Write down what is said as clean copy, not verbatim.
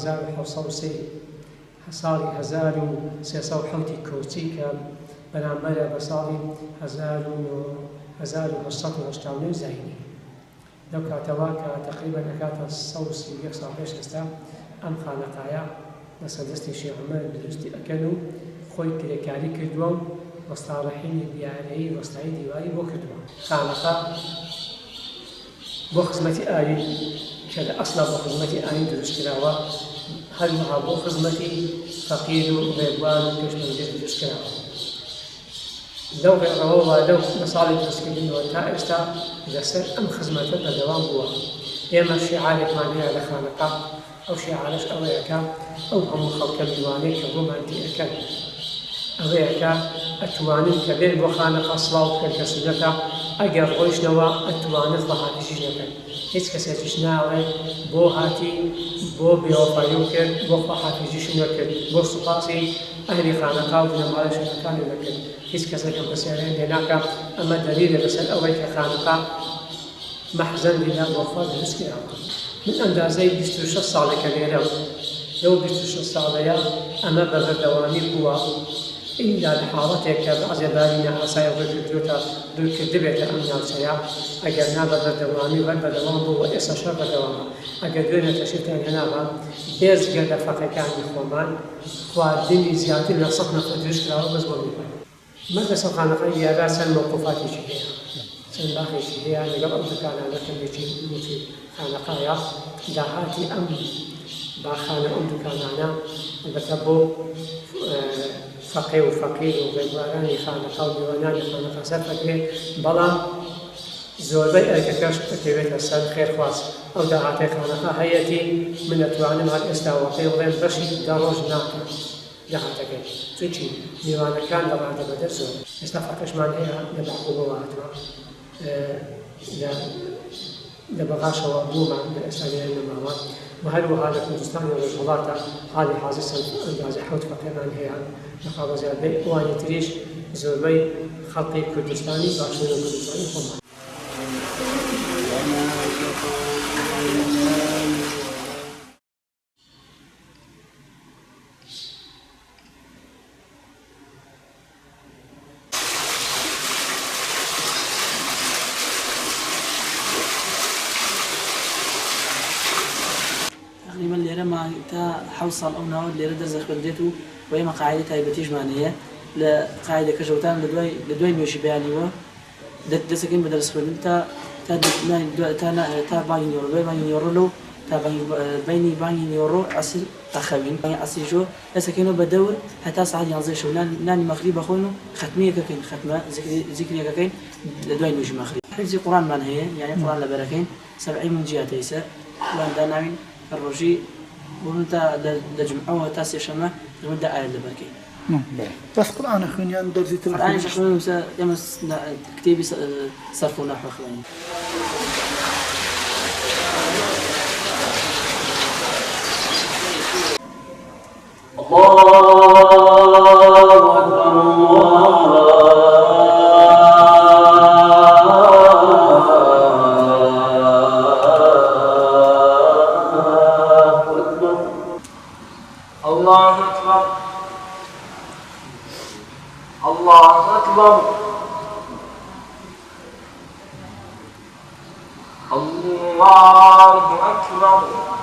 1930 ساڵی 1370 کۆچی کە بەرامبەرە بە ساڵی 1970 زاینی لەو کاتەوە کە تقریبا ئەکاتە 131 ساڵ پێش ئێستا ئەم خانەقایە لەسەردەستی شێخ عومەر دروستی ئەکەن و خۆی کرێکاری کردووە و وەستاڕەحینی دیارەیی وەستایی دیواری بۆ کردووە. خانەقا بۆ خزمەتی ئاوین کە لە ئەسڵا بۆ خزمەتی ئاوین دروستکراوە، هەروەها بۆ خزمەتی فەقیر و ڕێبوار و پێشمەرگەی دروستکراوە. لەو ڕێڕەوەوە لەو لە ساڵی دروستکردنەوە تا ئێستا لەسەر ئەم خزمەتە بەردەوام بووە. ئێمە شیعارێکمان هەیە لە خانەقا، ئەو شیعارەش ئەوەیەکە ئەو هەموو خەڵکە میوانەی کە بۆمان دیئەکەن ئەوەیەکە ئەتوانن کە بێن بۆ خانەقا سڵاو بکەن کە سونەتە، ئەگەر ڕۆیشتنەوە ئەتوانن خواهاتیشیش نەکەن. هیچ کەسێکیش ناڵێ بۆ هاتی بۆ بێوەفایی کرد بۆ خواهاتیشیش نەکرد بۆ سوپاسی ئەهلی خانەقا و بنەماڵە شەکەکانی نەکرد. هیچ کەسێکم بەسیارەیان لێناکە. ئەمە دەلیلە لەسەر ئەوەی کە خانەقا مەحزەن لێنا بۆ خوا دروستکراوە. من ئەندازەی 26 ساڵێکە لێرە لەو 26 ساڵەیە ئەمە بە بەردەوامی بووە. ئینجا لە حاڵەتێک کە بەعزێ بارینە ئاسایە ڕێکردوێتە دوورکردبێتە ئەم ناوچەیە، ئەگەر نا بە بەردەوامی وەر بەردەوام بوو و ئێستا شەر بەردەوامە. ئەگەر دوێنێ تەشێتیان هێناوە بێزگە لە فەقێکانی خۆمان خواردنی زیاتر لە 100 نەفەر دروستکراوە بەس بۆ میوان. من لەسەر خانەقای دیارە چەند مەوقوفاتێکی هەیە، چەند باخێکی هەیە لەگەڵ ئەو دوکانانە کەمێکی خانەقایە داهاتی ئەم باخانە ئەم دوکانانە البەتە بۆ فەقێ و فەقیر و ڕێبوارانی خانەقا و میوانانی خانەقا سەرفەکرێت، بەڵام زۆربەی ئەرکەکەش دەکەوێتە سەر خێرخواست. ئەو داهاتی خانەقا هەیەتی من دەتوانم هەر ئێستا وەقەی بڵێم بەشی دەڕۆژ ناکەم داهاتەکەی، چونکی میوانەکان دەڕاتە بەدەر زۆر. ئێستا فەقەشمان هەیە لە باقووبەوە هاتووە لە بەغاشەوە بوومان لە ئێستا لێرە نەماوە و هەروەها لە کوردستانی ڕۆژهەڵاتە حاڵی حاضر چەند ئەندازە 7 فەقێمان هەیە لە خاوەزیادبێ ئەوانی تریش زۆربەی خەڵقی کوردستانی باشوور و کوردستانی خۆمان. تقريبا ليرة ما تا حوصل أو ناود ليرة درس خبرته وهي مقاعدة تايبتيش معنية لقاعدة كجوتان لدوي ميوشي بياني و دسكين بدرس خبرته تا باين يورو دوي باين يورو لو تا باين يورو عصير أخوين باين عصير جو دسكينه بدور حتى صعد ينزل شو ناني مغرب أخوانه ختمية كاين ختمة ذكرية كاين لدوي ميوشي مغرب حفظ القرآن من هي يعني القرآن لبركين 70 من جهة تيسا وان داناوين الرجي ونتا لجمعوه تاسي شمع ونبدا آية لبركي. بس قرآن أخوين يعني درجة القرآن شخصون يمس كتابي صرف ونحو أخوين. الله أكبر الله أكبر الله أكبر الله أكبر